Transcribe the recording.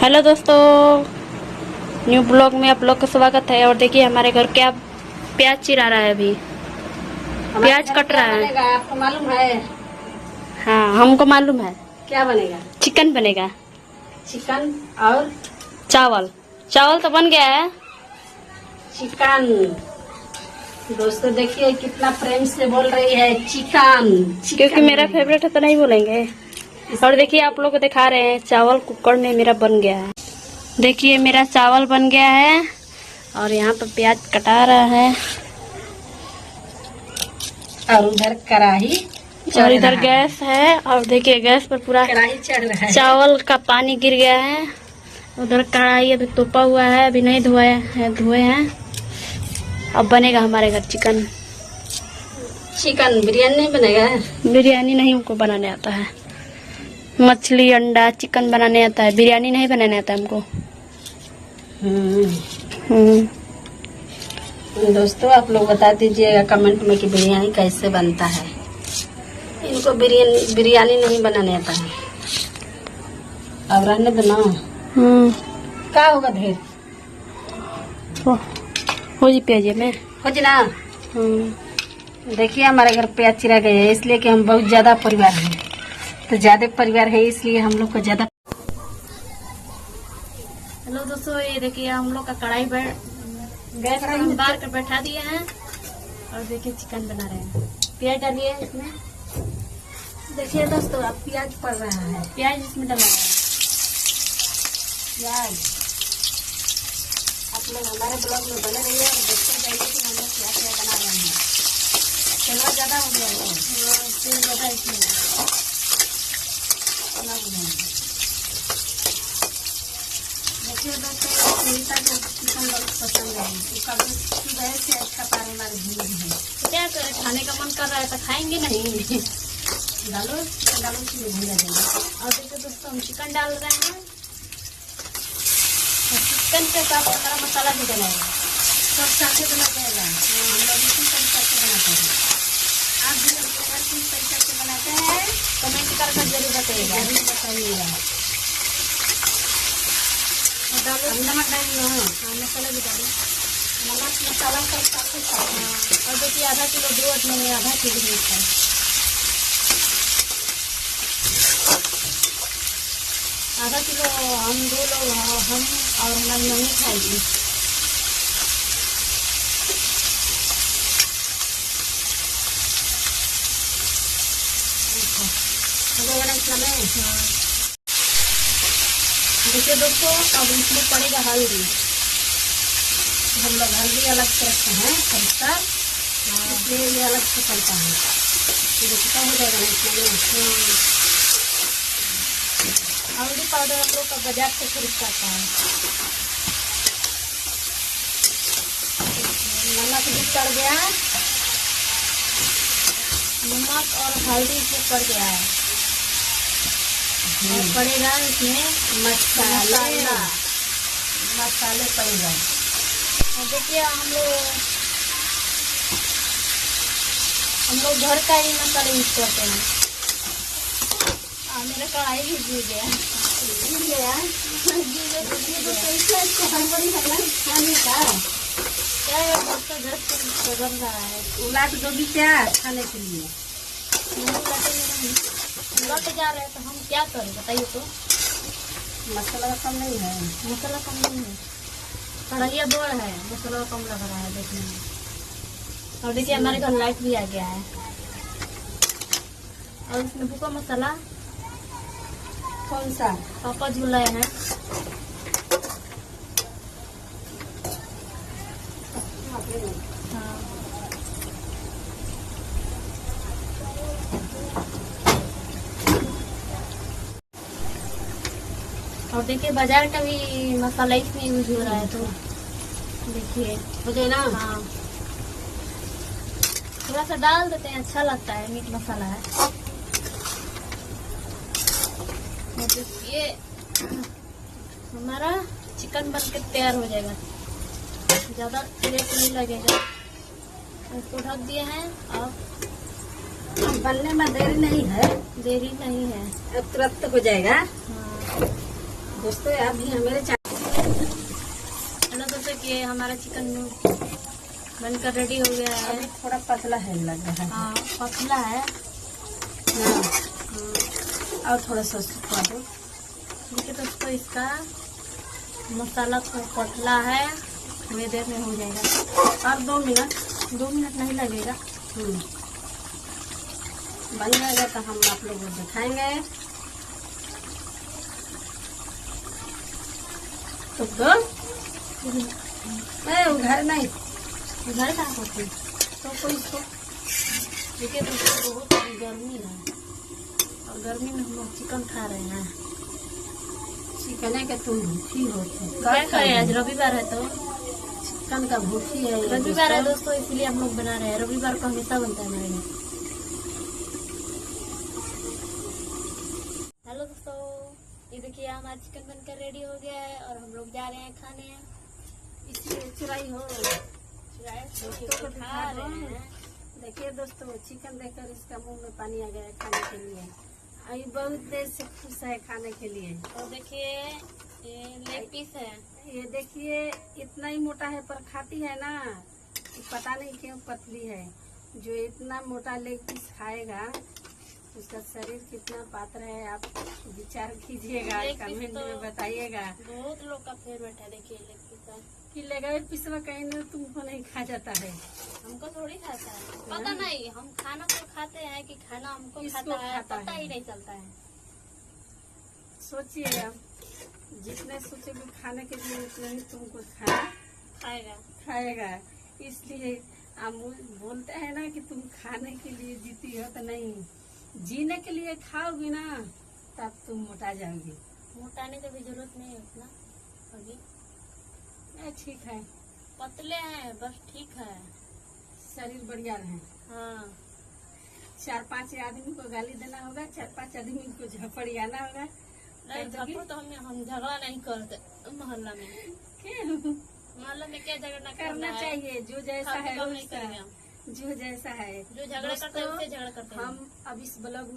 Hello दोस्तों, new blog में आप लोग का स्वागत है। और देखिए हमारे घर क्या प्याज चिरा रहा है। अभी प्याज कट रहा है। आपको मालूम है? हाँ, हमको मालूम है। क्या बनेगा? चिकन बनेगा। चिकन और चावल तो बन गया है। चिकन। दोस्तों देखिए कितना प्रेम से बोल रही है चिकन। क्योंकि मेरा फेवरेट है तो नहीं बोलेंगे। और देखिए आप लोग को दिखा रहे हैं चावल कुकर में मेरा बन गया है। देखिए मेरा चावल बन गया है और यहाँ पर प्याज कटा रहा है और उधर कढ़ाई और इधर गैस है। और देखिए गैस पर पूरा कढ़ाई चढ़ रहा है। चावल का पानी गिर गया है। उधर कढ़ाई अभी तोपा हुआ है, अभी नहीं धोए हैं। अब बनेगा हमारे घर चिकन बिरयानी नहीं बनेगा। बिरयानी नहीं हमको बनाने आता है। मछली अंडा चिकन बनाने आता है, बिरयानी नहीं बनाने आता है हमको। दोस्तों आप लोग बता दीजिएगा कमेंट में कि बिरयानी कैसे बनता है। इनको बिरयानी नहीं बनाने आता है। अब रहने दो ना। क्या होगा ढेर हो जी प्याज में हो जी ना। देखिए हमारे घर प्याज चिरा गए है इसलिए कि हम बहुत ज्यादा परिवार हैं, तो ज्यादा परिवार है इसलिए हम लोग को ज्यादा। हेलो दोस्तों, ये देखिए हम लोग का कढ़ाई गैस पर हम बार कर बैठा दिए हैं और देखिए चिकन बना रहे हैं। प्याज डालिए इसमें। देखिए दोस्तों अब प्याज पड़ रहा है। प्याज इसमें डाला है। प्याज आप लोग हमारे ब्लॉग में बने रहिए और देखते जाइए कि हम लोग क्या क्या बना रहे हैं। चलो ज्यादा हो गया है, तेल ज्यादा इसमें। देखिए दोस्तों सुनीता को चिकन बहुत पसंद है। उसका वजह से अच्छा पारे हमारे घी है। तो क्या करें, खाने का मन कर रहा है तो खाएंगे नहीं। डालो चिकन डालो, उसमें भूजा देंगे। और देखिए दोस्तों हम चिकन डाल रहे हैं और चिकन के साथ हमारा मसाला भी डलेगा। सब साथे बना जाएगा। हम लोग इसी तरीके से बनाते हैं। आप भी अगर किस तरीके से बनाते हैं कमेंट करके जरूर बताइएगा। जरूर बताइएगा। डालो नमक डालिए। मसाला भी डालो। नमक मसाला सब साथे साथ। और देखिए आधा किलो दूध मैंने आधा किलो मिर्च है। आधा किलो हम 2 लोग हम और हमारी मम्मी खाएगी। देखिए दोस्तों अब इसमें पड़ेगा हल्दी। हम लोग हल्दी अलग से रखते हैं खरीदकर, इसलिए ये अलग से पड़ता है। तो कितना हो जाएगा ना इसमें। हल्दी पाउडर हम लोग का बाजार से खरीद आता है। नमक भी पड़ गया, नमक और हल्दी से पड़ गया है। और पड़ेगा इसमें मसाले पड़ेगा। और देखिए हम लोग घर का ही मसाला यूज करते हैं। मेरा कढ़ाई भी गिर गया। क्या है दोस्तों, गैस पर बन रहा है। उलाट दोगी क्या खाने के लिए? लौट जा रहे हैं तो हम क्या करें बताइए तो। मसाला कम नहीं है। मसाला कम नहीं है, कढ़ाइया बड़ है, मसाला कम लग रहा है देखने में। और देखिए हमारे घर लाइट भी आ गया है। और इसमें भूका मसाला कौन सा? पापा झुलाए हैं। हाँ। और देखिए बाजार का भी मसाला इसमें यूज हो रहा है, तो देखिए मुझे ना। हाँ थोड़ा सा डाल देते हैं, अच्छा लगता है। मीट मसाला है। ये हमारा चिकन बनके तैयार हो जाएगा, ज्यादा रेट नहीं लगेगा। इसको ढक दिए हैं। अब बनने में देरी नहीं है। देरी नहीं है, अब तुरंत हो जाएगा। हाँ दोस्तों आप भी मेरे हेलो दोस्तों, ये हमारा चिकन बनकर रेडी हो गया है। अभी थोड़ा पतला है लग रहा है। हाँ, पतला है। हाँ। और थोड़ा सा सुखा दो। ठीक है दोस्तों, इसका मसाला तो पतला है, थोड़ी देर में हो जाएगा। और 2 मिनट 2 मिनट नहीं लगेगा। बन जाएगा तो हम आप लोगों को दिखाएंगे। तो घर नहीं घर कहाँ होती तो कोई इसको देखिए दोस्तों, बहुत गर्मी है और गर्मी में हम लोग चिकन खा रहे हैं। चिकन है तुम भूखी होती क्या करें, आज रविवार है तो चिकन का भूखी है। रविवार है दोस्तों, इसलिए हम लोग बना रहे हैं। रविवार को हमेशा बनता है हमारे यहाँ। हेलो दोस्तों, ये देखिए हमारा चिकन बनकर रेडी हो गया है और हम लोग जा रहे हैं खाने। इसलिए चुराई हो दोस्तों को खा रहे हैं। देखिए दोस्तों, चिकन देखकर इसका मुंह में पानी आ गया है खाने के लिए। अभी बहुत देर से खुश है खाने के लिए। और देखिए ये लेग पीस है। ये देखिए इतना ही मोटा है पर खाती है ना, पता नहीं क्यों पतली है। जो इतना मोटा लेग पीस खाएगा उसका शरीर कितना पात्र है, आप विचार कीजिएगा, कमेंट में बताइएगा। बहुत लोग का फेवरेट है। देखिए लेग पीस कि लेग पीसवा कहीं ना तुमको नहीं खा जाता है। हमको थोड़ी खाता है, पता नहीं। हम खाना तो खाते हैं कि खाना हमको खाता है, पता ही नहीं चलता है। सोचिए आप, जितने सोचेंगे खाने के लिए उतना ही तुमको खाएगा। इसलिए हम बोलते हैं ना कि तुम खाने के लिए जीती हो, तो नहीं, जीने के लिए खाओगी ना तब तुम मोटा जाओगी। मोटाने की भी जरूरत नहीं है उतना अभी। ठीक है, पतले हैं बस, ठीक है, शरीर बढ़िया रहे। हाँ। 4-5 आदमी को गाली देना होगा, 4-5 आदमी को झपड़ियाना होगा। नहीं झपड़ तो हम झगड़ा नहीं करते मोहल्ला में। क्यों? मोहल्ला में क्या झगड़ा करना चाहिए, जो जैसा है नहीं करेंगे हम। जो जैसा है। जो झगड़ा करते हैं उससे झगड़ा करते हैं। हम अब इस ब्लॉग